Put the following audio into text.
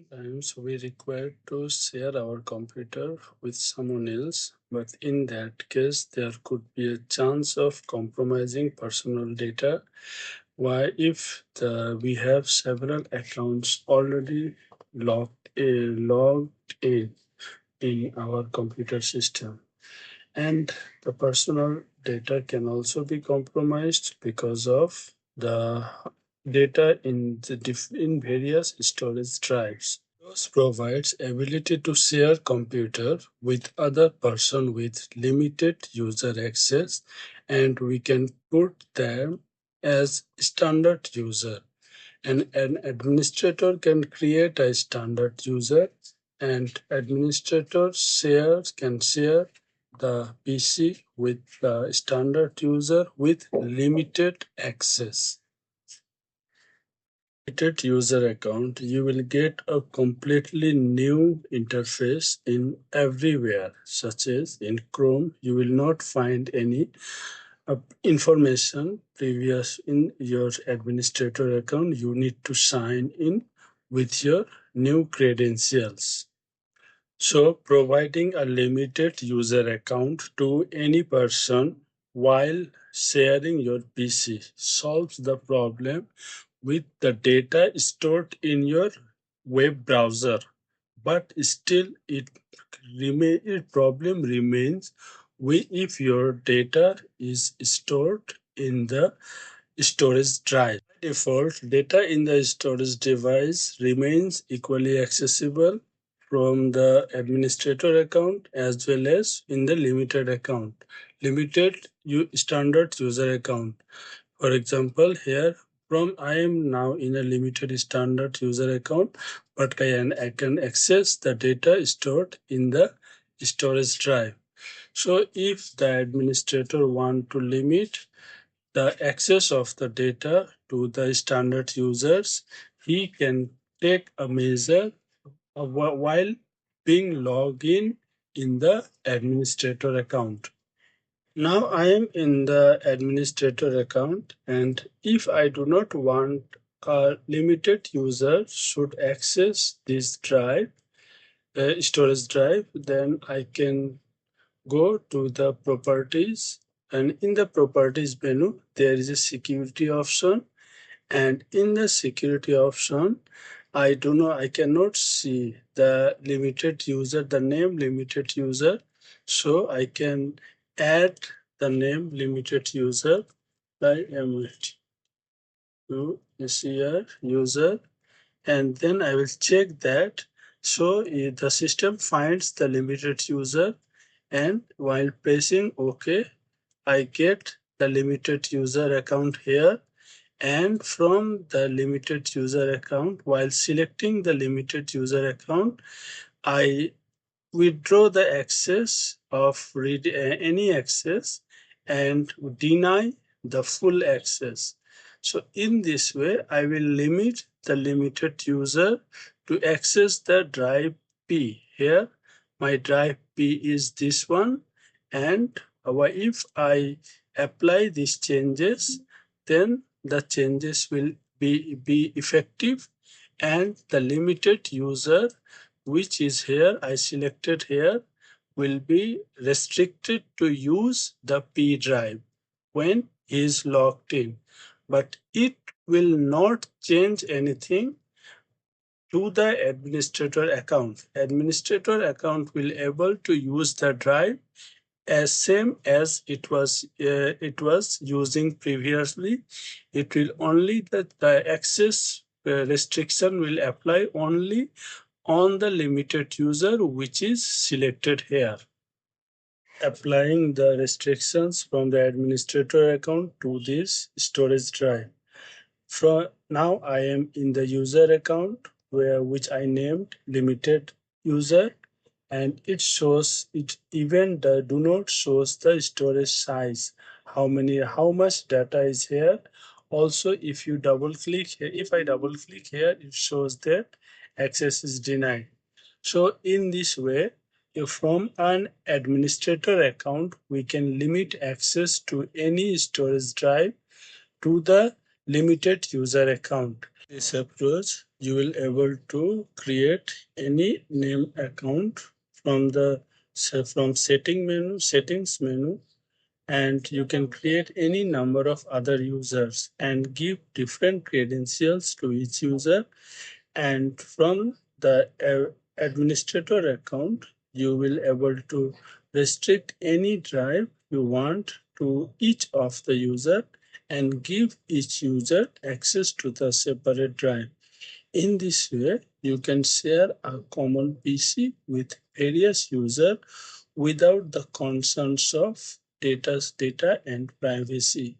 Sometimes we require to share our computer with someone else, but in that case, there could be a chance of compromising personal data. Why, if we have several accounts already logged in our computer system, and the personal data can also be compromised because of the data in various storage drives. Windows provides ability to share computer with other person with limited user access, and we can put them as standard user. And an administrator can create a standard user, and administrator can share the PC with the standard user with limited access. Limited user account, you will get a completely new interface in everywhere, such as in Chrome. You will not find any information previous in your administrator account. You need to sign in with your new credentials. So, providing a limited user account to any person while sharing your PC solves the problem with the data stored in your web browser, but still it problem remains if your data is stored in the storage drive. By default, data in the storage device remains equally accessible from the administrator account as well as in the limited account, standard user account. For example, here from I am now in a limited standard user account, but I can access the data stored in the storage drive. So if the administrator want to limit the access of the data to the standard users, he can take a measure while being logged in the administrator account. Now I am in the administrator account, and if I do not want a limited user should access this storage drive, then I can go to the properties, and in the properties menu there is a security option, and in the security option I cannot see the limited user, the name limited user, so I can add the name limited user by MLT to SER user, and then I will check that. So the system finds the limited user, and while pressing OK, I get the limited user account here. And from the limited user account, while selecting the limited user account, I withdraw the access of any access and deny the full access. So in this way, I will limit the limited user to access the drive P. Here, my drive P is this one, and if I apply these changes, then the changes will be effective, and the limited user, which is here, I selected here, will be restricted to use the P drive when he is logged in. But it will not change anything to the administrator account. Administrator account will able to use the drive as same as it was using previously. It will only the access restriction will apply only on the limited user which is selected here. Applying the restrictions from the administrator account to this storage drive. From now I am in the user account which I named limited user, and it shows it even the do not shows the storage size, how much data is here. Also, if you double click here, if I double click here, it shows that access is denied. So in this way, from an administrator account, we can limit access to any storage drive to the limited user account. This approach you will able to create any name account from the from settings menu, and you can create any number of other users and give different credentials to each user. And from the administrator account, you will able to restrict any drive you want to each of the user and give each user access to the separate drive. In this way, you can share a common PC with various users without the concerns of data and privacy.